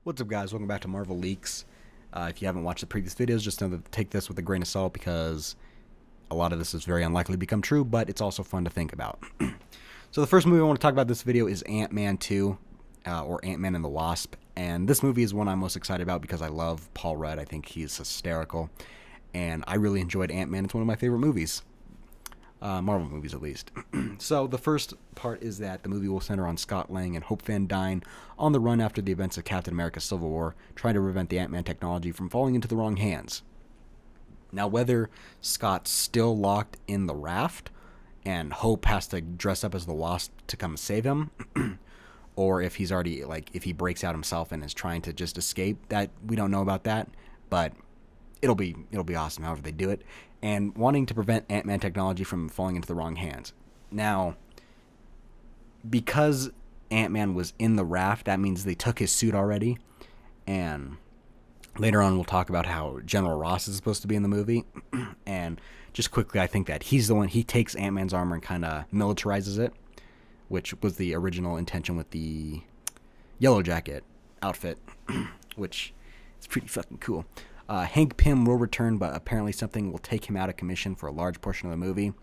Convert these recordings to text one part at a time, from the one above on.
What's up, guys? Welcome back to Marvel Leaks. If you haven't watched the previous videos, just know to take this with a grain of salt because a lot of this is very unlikely to become true, but it's also fun to think about. So the first movie I want to talk about this video is Ant-Man 2, or Ant-Man and the Wasp. And this movie is one I'm most excited about because I love Paul Rudd. I think he's hysterical. And I really enjoyed Ant-Man. It's one of my favorite movies. Marvel movies, at least. So the first part is that the movie will center on Scott Lang and Hope Van Dyne on the run after the events of Captain America Civil War, trying to prevent the Ant-Man technology from falling into the wrong hands. Now, whether Scott's still locked in the raft and Hope has to dress up as the Wasp to come save him, or if he's already, if he breaks out himself and is trying to just escape, that we don't know about that, but it'll be awesome however they do it. And wanting to prevent Ant-Man technology from falling into the wrong hands. Now, because Ant-Man was in the raft, that means they took his suit already. And later on, we'll talk about how General Ross is supposed to be in the movie. And just quickly, I think that he's the one, he takes Ant-Man's armor and kind of militarizes it, which was the original intention with the Yellow Jacket outfit, which is pretty fucking cool. Hank Pym will return, but apparently something will take him out of commission for a large portion of the movie.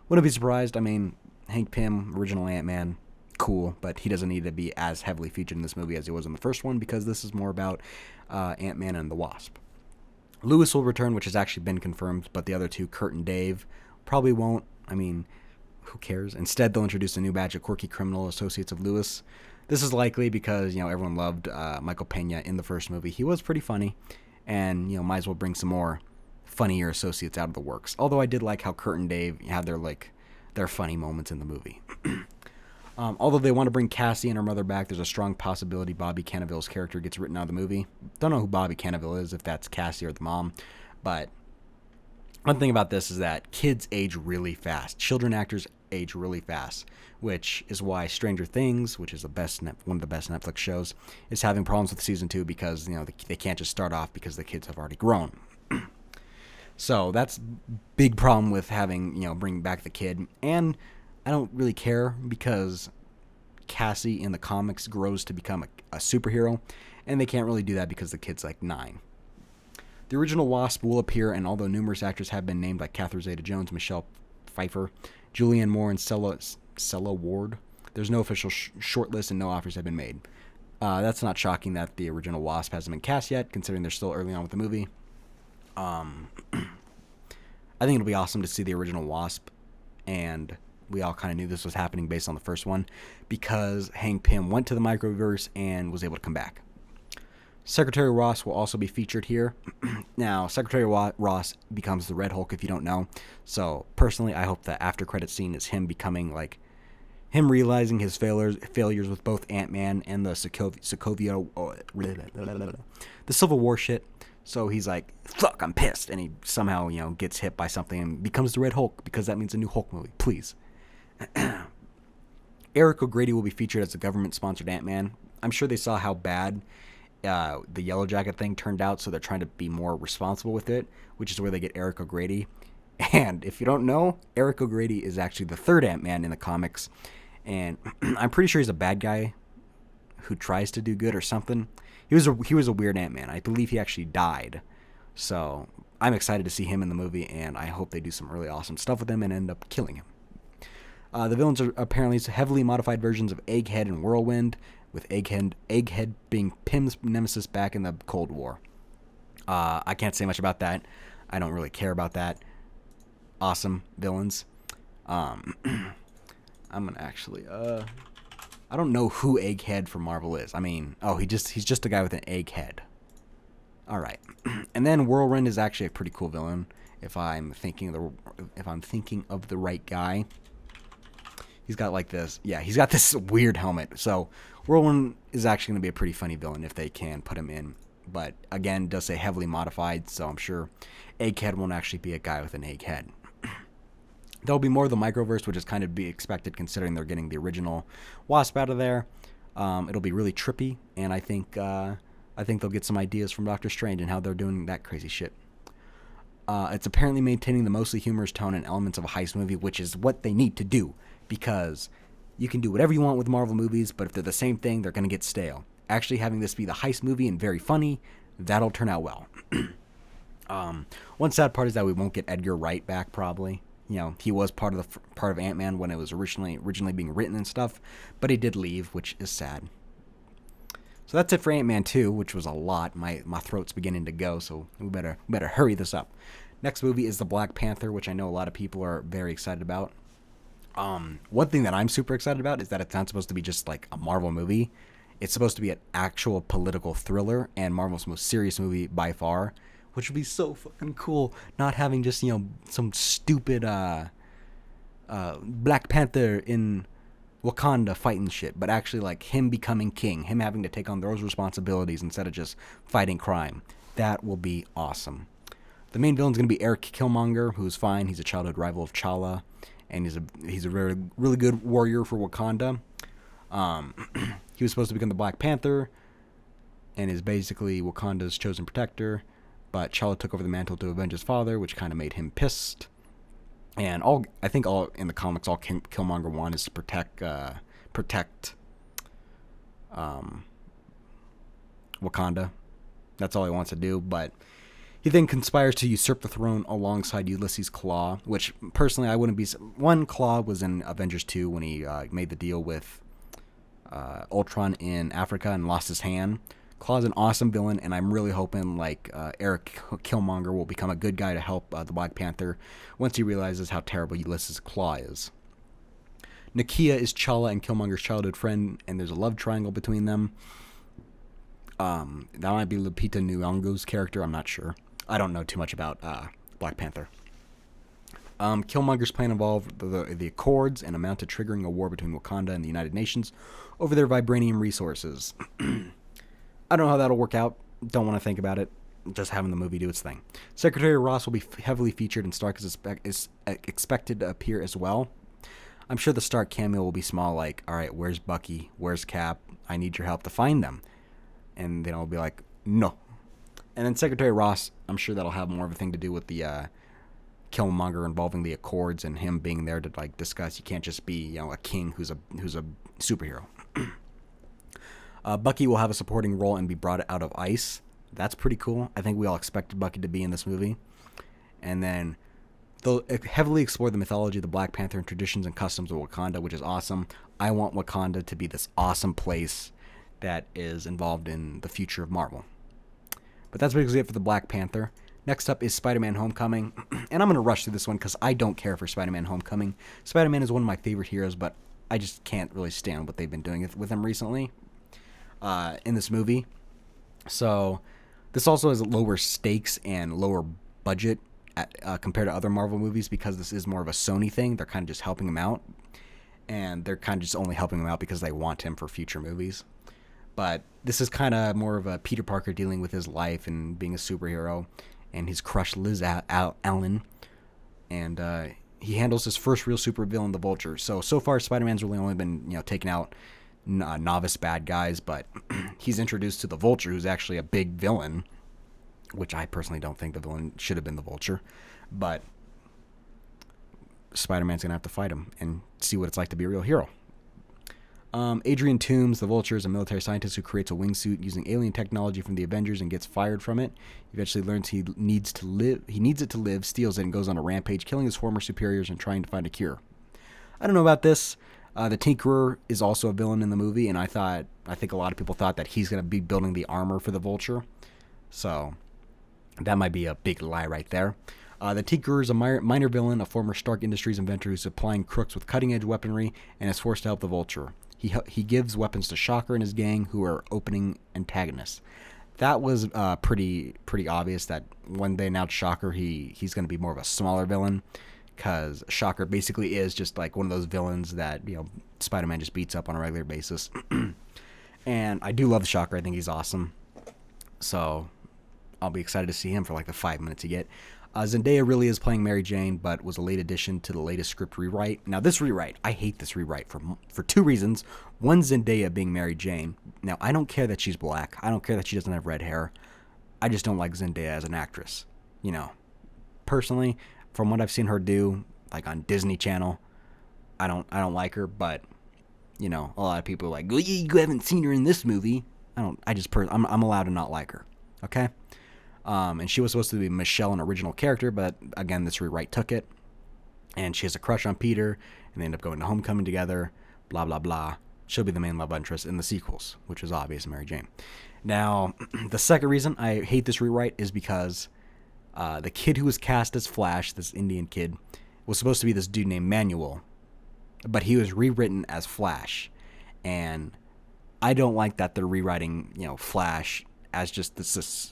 Wouldn't be surprised. I mean, Hank Pym, original Ant-Man, cool, but he doesn't need to be as heavily featured in this movie as he was in the first one because this is more about Ant-Man and the Wasp. Lewis will return, which has actually been confirmed, but the other two, Kurt and Dave, probably won't. I mean, who cares? Instead, they'll introduce a new batch of quirky criminal associates of Lewis. This is likely because, everyone loved Michael Pena in the first movie. He was pretty funny. And, might as well bring some more funnier associates out of the works. Although I did like how Kurt and Dave had their funny moments in the movie. Although they want to bring Cassie and her mother back, there's a strong possibility Bobby Cannavale's character gets written out of the movie. Don't know who Bobby Cannavale is, if that's Cassie or the mom. But one thing about this is that kids age really fast. Children actors age really fast, which is why Stranger Things, which is one of the best Netflix shows, is having problems with season 2 because they can't just start off because the kids have already grown. So that's big problem with having bringing back the kid, and I don't really care because Cassie in the comics grows to become a superhero, and they can't really do that because the kid's like 9. The original Wasp will appear, and although numerous actors have been named like Catherine Zeta-Jones, Michelle Pfeiffer, Julianne Moore, and Stella Ward, there's no official shortlist and no offers have been made. That's not shocking that the original Wasp hasn't been cast yet, considering they're still early on with the movie. I think it'll be awesome to see the original Wasp, and we all kind of knew this was happening based on the first one, because Hank Pym went to the microverse and was able to come back. Secretary Ross will also be featured here. Now, Secretary Ross becomes the Red Hulk if you don't know. So, personally, I hope the after credit scene is him becoming him realizing his failures with both Ant-Man and the the Civil War shit. So he's like, fuck, I'm pissed. And he somehow, gets hit by something and becomes the Red Hulk because that means a new Hulk movie. Please. Eric O'Grady will be featured as a government-sponsored Ant-Man. I'm sure they saw how bad the Yellow Jacket thing turned out, so they're trying to be more responsible with it, which is where they get Eric O'Grady. And if you don't know, Eric O'Grady is actually the third Ant-Man in the comics, and I'm pretty sure he's a bad guy who tries to do good or something. He was a weird Ant-Man. I believe he actually died, so I'm excited to see him in the movie, and I hope they do some really awesome stuff with him and end up killing him. The villains are apparently heavily modified versions of Egghead and Whirlwind, with Egghead being Pym's nemesis back in the Cold War. I can't say much about that. I don't really care about that. Awesome villains. I'm gonna actually I don't know who Egghead from Marvel is. I mean, he's just a guy with an egg head. All right. And then Whirlwind is actually a pretty cool villain if I'm thinking of the right guy. He's got he's got this weird helmet. So Whirlwind is actually going to be a pretty funny villain if they can put him in. But again, does say heavily modified, so I'm sure Egghead won't actually be a guy with an egg head. There'll be more of the microverse, which is kind of be expected considering they're getting the original Wasp out of there. It'll be really trippy, and I think they'll get some ideas from Doctor Strange and how they're doing that crazy shit. It's apparently maintaining the mostly humorous tone and elements of a heist movie, which is what they need to do, because you can do whatever you want with Marvel movies, but if they're the same thing, they're going to get stale. actually having this be the heist movie and very funny, that'll turn out well. One sad part is that we won't get Edgar Wright back probably. You know, he was part of Ant-Man when it was originally being written and stuff, but he did leave, which is sad. So that's it for Ant-Man 2, which was a lot. My throat's beginning to go, so we better hurry this up. Next movie is the Black Panther, which I know a lot of people are very excited about. One thing that I'm super excited about is that it's not supposed to be just like a Marvel movie. It's supposed to be an actual political thriller and Marvel's most serious movie by far, which would be so fucking cool. Not having just, you know, some stupid Black Panther in Wakanda fighting shit, but actually like him becoming king, him having to take on those responsibilities instead of just fighting crime. That will be awesome. The main villain's going to be Eric Killmonger, who's fine. He's a childhood rival of T'Challa, and he's a really good warrior for Wakanda. He was supposed to become the Black Panther, and is basically Wakanda's chosen protector. But T'Challa took over the mantle to avenge his father, which kind of made him pissed. And I think in the comics, all Killmonger wants is to protect Wakanda. That's all he wants to do. But he then conspires to usurp the throne alongside Ulysses Klaue, which personally I wouldn't be. One, Klaue was in Avengers 2 when he made the deal with Ultron in Africa and lost his hand. Klaue's an awesome villain, and I'm really hoping like Eric Killmonger will become a good guy to help the Black Panther once he realizes how terrible Ulysses Klaue is. Nakia is T'Challa and Killmonger's childhood friend, and there's a love triangle between them. That might be Lupita Nyong'o's character. I'm not sure. I don't know too much about Black Panther. Killmonger's plan involved the Accords and amounted to triggering a war between Wakanda and the United Nations over their vibranium resources. I don't know how that'll work out. Don't want to think about it. Just having the movie do its thing. Secretary Ross will be heavily featured, and Stark is expected to appear as well. I'm sure the Stark cameo will be small, like, all right, where's Bucky? Where's Cap? I need your help to find them. And then I'll be like, no. And then Secretary Ross, I'm sure that'll have more of a thing to do with the Killmonger involving the Accords and him being there to like discuss. You can't just be, you know, a king who's a superhero. Bucky will have a supporting role and be brought out of ice. That's pretty cool. I think we all expected Bucky to be in this movie. And then they'll heavily explore the mythology of the Black Panther and traditions and customs of Wakanda, which is awesome. I want Wakanda to be this awesome place that is involved in the future of Marvel. But that's basically it for the Black Panther. Next up is Spider-Man Homecoming. And I'm going to rush through this one because I don't care for Spider-Man Homecoming. Spider-Man is one of my favorite heroes, but I just can't really stand what they've been doing with him recently in this movie. So this also has lower stakes and lower budget compared to other Marvel movies because this is more of a Sony thing. They're kind of just helping him out. And they're kind of just only helping him out because they want him for future movies. But this is kind of more of a Peter Parker dealing with his life and being a superhero and his crush Liz Allen. And he handles his first real supervillain, the Vulture. So far, Spider-Man's really only been, you know, taking out novice bad guys, but he's introduced to the Vulture, who's actually a big villain, which I personally don't think the villain should have been the Vulture. But Spider-Man's going to have to fight him and see what it's like to be a real hero. Adrian Toomes, the Vulture, is a military scientist who creates a wingsuit using alien technology from the Avengers and gets fired from it. He eventually learns he needs it to live, steals it, and goes on a rampage, killing his former superiors and trying to find a cure. I don't know about this. The Tinkerer is also a villain in the movie, and I think a lot of people thought that he's going to be building the armor for the Vulture. So that might be a big lie right there. The Tinkerer is a minor villain, a former Stark Industries inventor who's supplying crooks with cutting-edge weaponry and is forced to help the Vulture. He gives weapons to Shocker and his gang, who are opening antagonists. That was pretty obvious that when they announced Shocker, he's going to be more of a smaller villain, because Shocker basically is just like one of those villains that, you know, Spider-Man just beats up on a regular basis. And I do love Shocker. I think he's awesome. So I'll be excited to see him for like the 5 minutes you get. Zendaya really is playing Mary Jane, but was a late addition to the latest script rewrite. Now, this rewrite, I hate this rewrite for two reasons. One, Zendaya being Mary Jane. Now, I don't care that she's black. I don't care that she doesn't have red hair. I just don't like Zendaya as an actress. You know, personally, from what I've seen her do, like on Disney Channel, I don't like her. But, you know, a lot of people are like, well, you haven't seen her in this movie. I'm allowed to not like her. Okay. And she was supposed to be Michelle, an original character, but again, this rewrite took it. And she has a crush on Peter, and they end up going to homecoming together. Blah blah blah. She'll be the main love interest in the sequels, which is obvious, Mary Jane. Now, the second reason I hate this rewrite is because the kid who was cast as Flash, this Indian kid, was supposed to be this dude named Manuel, but he was rewritten as Flash, and I don't like that they're rewriting, Flash as just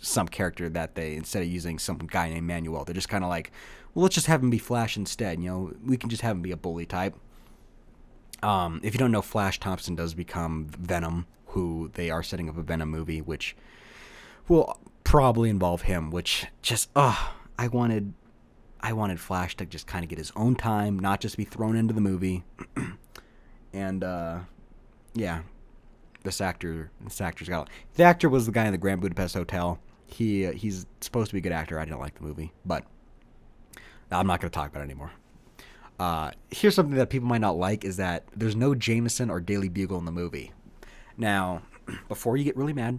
some character that they, instead of using some guy named Manuel, they're just kind of like, well, let's just have him be Flash instead. We can just have him be a bully type. If you don't know, Flash Thompson does become Venom, who they are setting up a Venom movie, which will probably involve him, which just, I wanted Flash to just kind of get his own time, not just be thrown into the movie. And, yeah, the actor was the guy in the Grand Budapest Hotel. He's supposed to be a good actor. I didn't like the movie, but I'm not going to talk about it anymore. Here's something that people might not like is that there's no Jameson or Daily Bugle in the movie. Now, before you get really mad,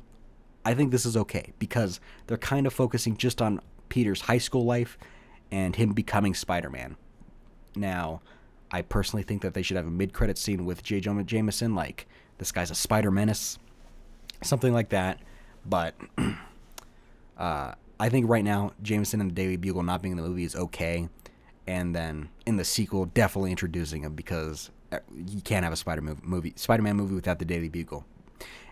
I think this is okay because they're kind of focusing just on Peter's high school life and him becoming Spider-Man. Now, I personally think that they should have a mid-credit scene with J. Jonah Jameson, like, this guy's a Spider-Menace, something like that. But I think right now, Jameson and the Daily Bugle not being in the movie is okay. And then in the sequel, definitely introducing him because you can't have a Spider-Man movie without the Daily Bugle.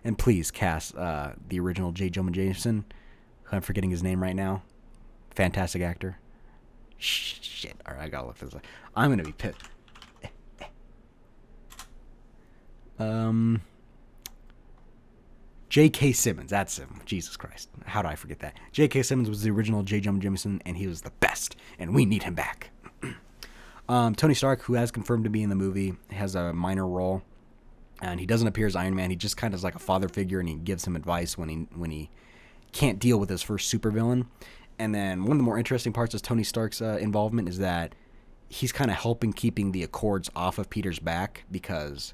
And please cast the original J. Jonah Jameson, who I'm forgetting his name right now. Fantastic actor. Shit. All right, I gotta look this up. I'm gonna be pissed. J.K. Simmons, that's him. Jesus Christ. How did I forget that? J.K. Simmons was the original J. Jonah Jameson, and he was the best, and we need him back. Tony Stark, who has confirmed to be in the movie, has a minor role, and he doesn't appear as Iron Man. He just kind of is like a father figure, and he gives him advice when he can't deal with his first supervillain. And then one of the more interesting parts of Tony Stark's involvement is that he's kind of helping keeping the Accords off of Peter's back because,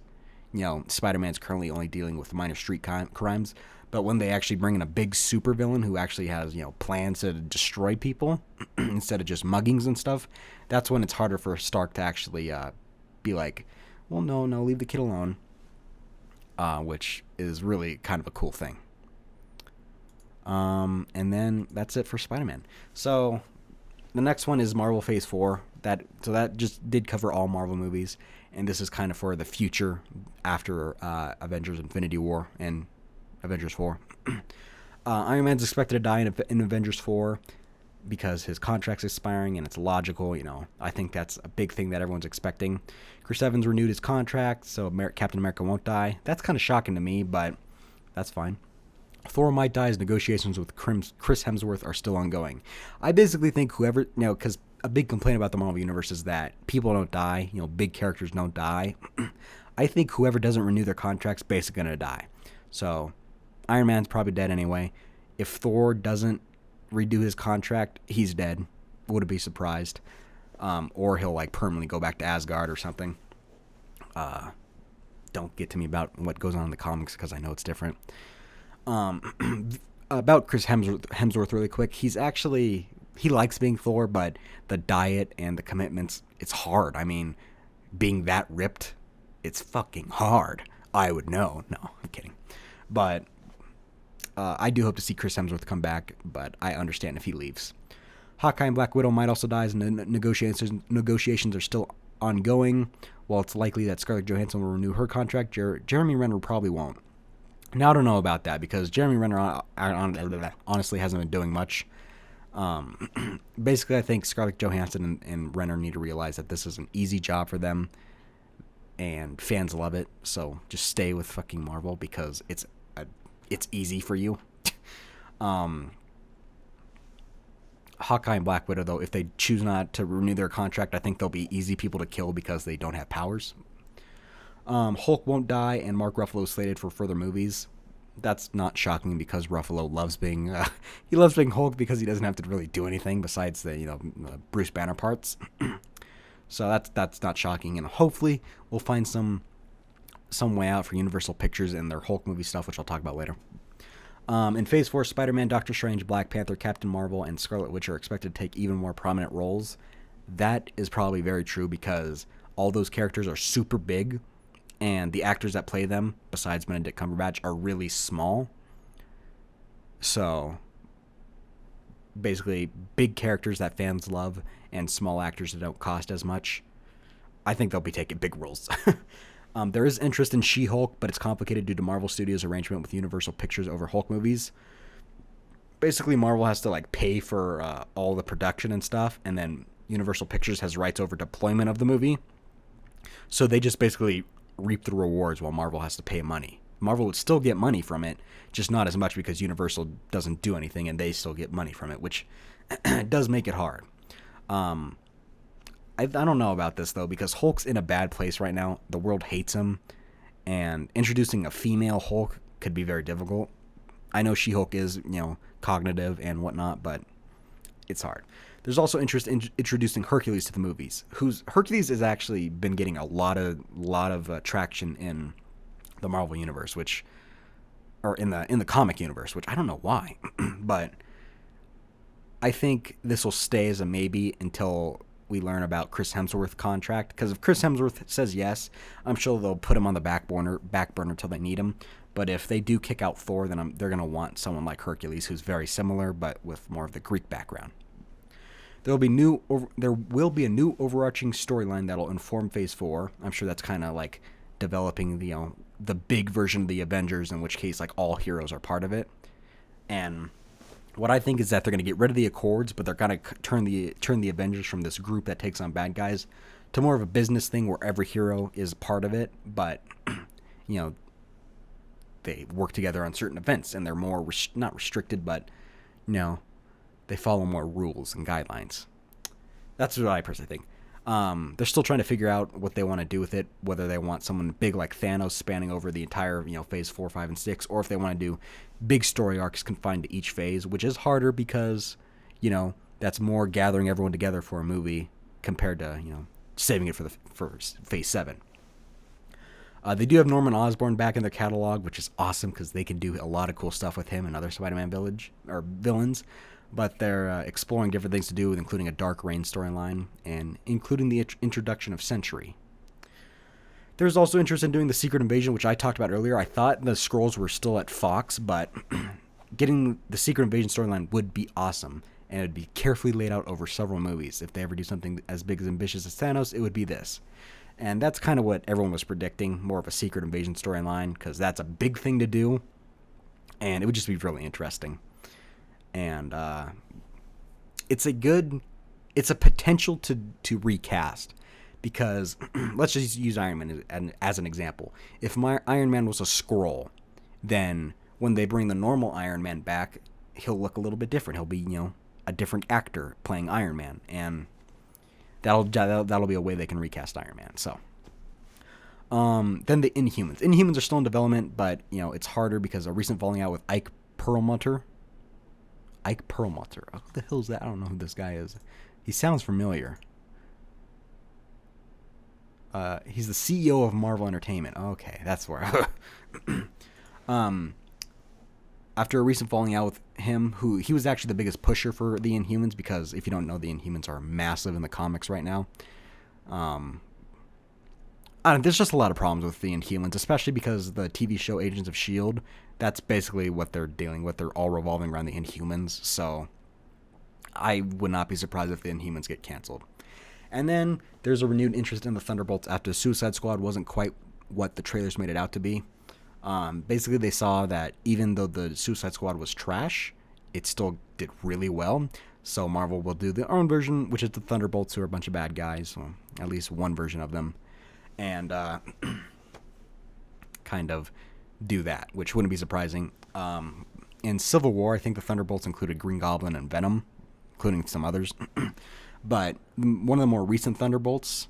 Spider-Man's currently only dealing with minor street crimes. But when they actually bring in a big supervillain who actually has, plans to destroy people instead of just muggings and stuff, that's when it's harder for Stark to actually be like, well, no, leave the kid alone, which is really kind of a cool thing. And then that's it for Spider-Man. So the next one is Marvel Phase 4. That just did cover all Marvel movies, and this is kind of for the future after Avengers Infinity War and Avengers 4. Iron Man's expected to die in Avengers 4 because his contract's expiring, and it's logical. I think that's a big thing that everyone's expecting. Chris Evans renewed his contract, so Captain America won't die. That's kind of shocking to me, but that's fine. Thor might die as negotiations with Chris Hemsworth are still ongoing. I basically think whoever, because a big complaint about the Marvel Universe is that people don't die, big characters don't die. I think whoever doesn't renew their contract's basically going to die. So Iron Man's probably dead anyway. If Thor doesn't redo his contract, he's dead. Wouldn't be surprised. Or he'll permanently go back to Asgard or something. Don't get to me about what goes on in the comics because I know it's different. About Chris Hemsworth really quick. He likes being Thor, but the diet and the commitments, it's hard. I mean, being that ripped, it's fucking hard. I would know. No, I'm kidding. But I do hope to see Chris Hemsworth come back, but I understand if he leaves. Hawkeye and Black Widow might also die, and the negotiations are still ongoing. While it's likely that Scarlett Johansson will renew her contract, Jeremy Renner probably won't. Now, I don't know about that because Jeremy Renner honestly hasn't been doing much. Basically, I think Scarlett Johansson and Renner need to realize that this is an easy job for them, and fans love it. So just stay with fucking Marvel because it's easy for you. Hawkeye and Black Widow, though, if they choose not to renew their contract, I think they'll be easy people to kill because they don't have powers. Hulk won't die, and Mark Ruffalo is slated for further movies. That's not shocking because Ruffalo loves being Hulk because he doesn't have to really do anything besides the Bruce Banner parts. So that's not shocking, and hopefully we'll find some way out for Universal Pictures and their Hulk movie stuff, which I'll talk about later. In Phase 4, Spider-Man, Doctor Strange, Black Panther, Captain Marvel, and Scarlet Witch are expected to take even more prominent roles. That is probably very true because all those characters are super big, and the actors that play them, besides Benedict Cumberbatch, are really small. So, basically, big characters that fans love and small actors that don't cost as much. I think they'll be taking big roles. There is interest in She-Hulk, but it's complicated due to Marvel Studios' arrangement with Universal Pictures over Hulk movies. Basically, Marvel has to pay for all the production and stuff, and then Universal Pictures has rights over deployment of the movie. So they just basically reap the rewards while Marvel has to pay money. Marvel would still get money from it, just not as much because Universal doesn't do anything and they still get money from it, which does make it hard. I don't know about this, though, because Hulk's in a bad place right now. The world hates him, and introducing a female Hulk could be very difficult. I know She-Hulk is, cognitive and whatnot, but it's hard. There's also interest in introducing Hercules to the movies. Hercules has actually been getting a lot of traction in the Marvel universe, or in the comic universe, which I don't know why, but I think this will stay as a maybe until we learn about Chris Hemsworth's contract. Because if Chris Hemsworth says yes, I'm sure they'll put him on the back burner until they need him. But if they do kick out Thor, then they're going to want someone like Hercules, who's very similar, but with more of the Greek background. There will be a new overarching storyline that'll inform Phase 4. I'm sure that's kind of like developing the big version of the Avengers, in which case all heroes are part of it. And what I think is that they're going to get rid of the Accords, but they're going to turn the Avengers from this group that takes on bad guys to more of a business thing where every hero is part of it, but they work together on certain events, and they're more not restricted, but they follow more rules and guidelines. That's what I personally think. They're still trying to figure out what they want to do with it, whether they want someone big like Thanos spanning over the entire Phase 4, 5, and 6, or if they want to do big story arcs confined to each phase, which is harder because that's more gathering everyone together for a movie compared to saving it for Phase 7. They do have Norman Osborn back in their catalog, which is awesome because they can do a lot of cool stuff with him and other Spider-Man villains. But they're exploring different things to do, including a Dark Reign storyline and including the introduction of Sentry. There's also interest in doing the Secret Invasion, which I talked about earlier. I thought the Skrulls were still at Fox, but getting the Secret Invasion storyline would be awesome, and it would be carefully laid out over several movies. If they ever do something as big as ambitious as Thanos, it would be this. And that's kind of what everyone was predicting, more of a Secret Invasion storyline, because that's a big thing to do, and it would just be really interesting. And it's a potential to recast, because let's just use Iron Man as an example. If my Iron Man was a Skrull, then when they bring the normal Iron Man back, he'll look a little bit different. He'll be a different actor playing Iron Man, and that'll be a way they can recast Iron Man. So then the Inhumans. Inhumans are still in development, but it's harder because a recent falling out with Ike Perlmutter. Oh, who the hell is that? I don't know who this guy is. He sounds familiar. He's the CEO of Marvel Entertainment. Okay, that's where. After a recent falling out with him, he was actually the biggest pusher for the Inhumans, because if you don't know, the Inhumans are massive in the comics right now. There's just a lot of problems with the Inhumans, especially because the TV show Agents of S.H.I.E.L.D., that's basically what they're dealing with. They're all revolving around the Inhumans, so I would not be surprised if the Inhumans get canceled. And then there's a renewed interest in the Thunderbolts after Suicide Squad wasn't quite what the trailers made it out to be. Basically, they saw that even though the Suicide Squad was trash, it still did really well. So Marvel will do their own version, which is the Thunderbolts, who are a bunch of bad guys, well, at least one version of them, and kind of do that, which wouldn't be surprising. In Civil War, I think the Thunderbolts included Green Goblin and Venom, including some others. But one of the more recent Thunderbolts,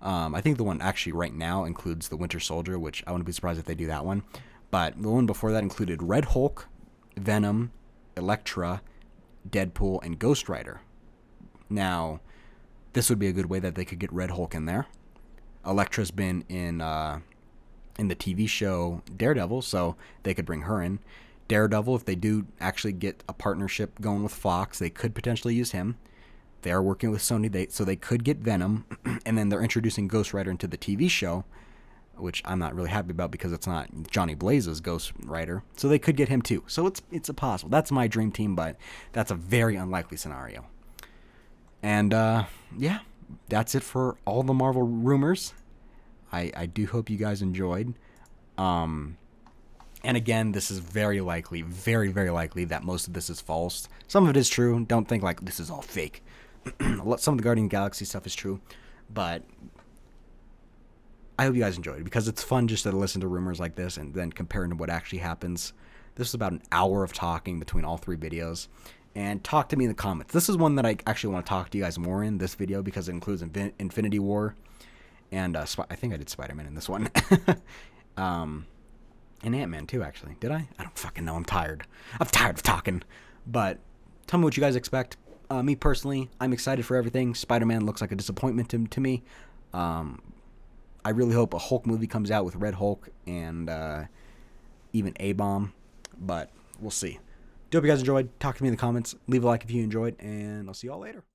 I think the one actually right now includes the Winter Soldier, which I wouldn't be surprised if they do that one. But the one before that included Red Hulk, Venom, Elektra, Deadpool, and Ghost Rider. Now, this would be a good way that they could get Red Hulk in there. Elektra's been in the TV show Daredevil, so they could bring her in. Daredevil, if they do actually get a partnership going with Fox, they could potentially use him. They are working with Sony, so they could get Venom, and then they're introducing Ghost Rider into the TV show, which I'm not really happy about because it's not Johnny Blaze's Ghost Rider. So they could get him too. So it's a possible. That's my dream team, but that's a very unlikely scenario. And yeah, that's it for all the Marvel rumors. I do hope you guys enjoyed. And again, this is very likely, very, very likely that most of this is false. Some of it is true. Don't think like this is all fake. Some of the Guardian of the Galaxy stuff is true. But I hope you guys enjoyed it because it's fun just to listen to rumors like this and then comparing to what actually happens. This is about an hour of talking between all 3 videos. And talk to me in the comments. This is one that I actually want to talk to you guys more in this video because it includes Infinity War. And I think I did Spider-Man in this one. And Ant-Man too, actually. Did I? I don't fucking know. I'm tired. I'm tired of talking. But tell me what you guys expect. Me personally, I'm excited for everything. Spider-Man looks like a disappointment to me. I really hope a Hulk movie comes out with Red Hulk and even A-Bomb. But we'll see. Do hope you guys enjoyed. Talk to me in the comments. Leave a like if you enjoyed. And I'll see y'all later.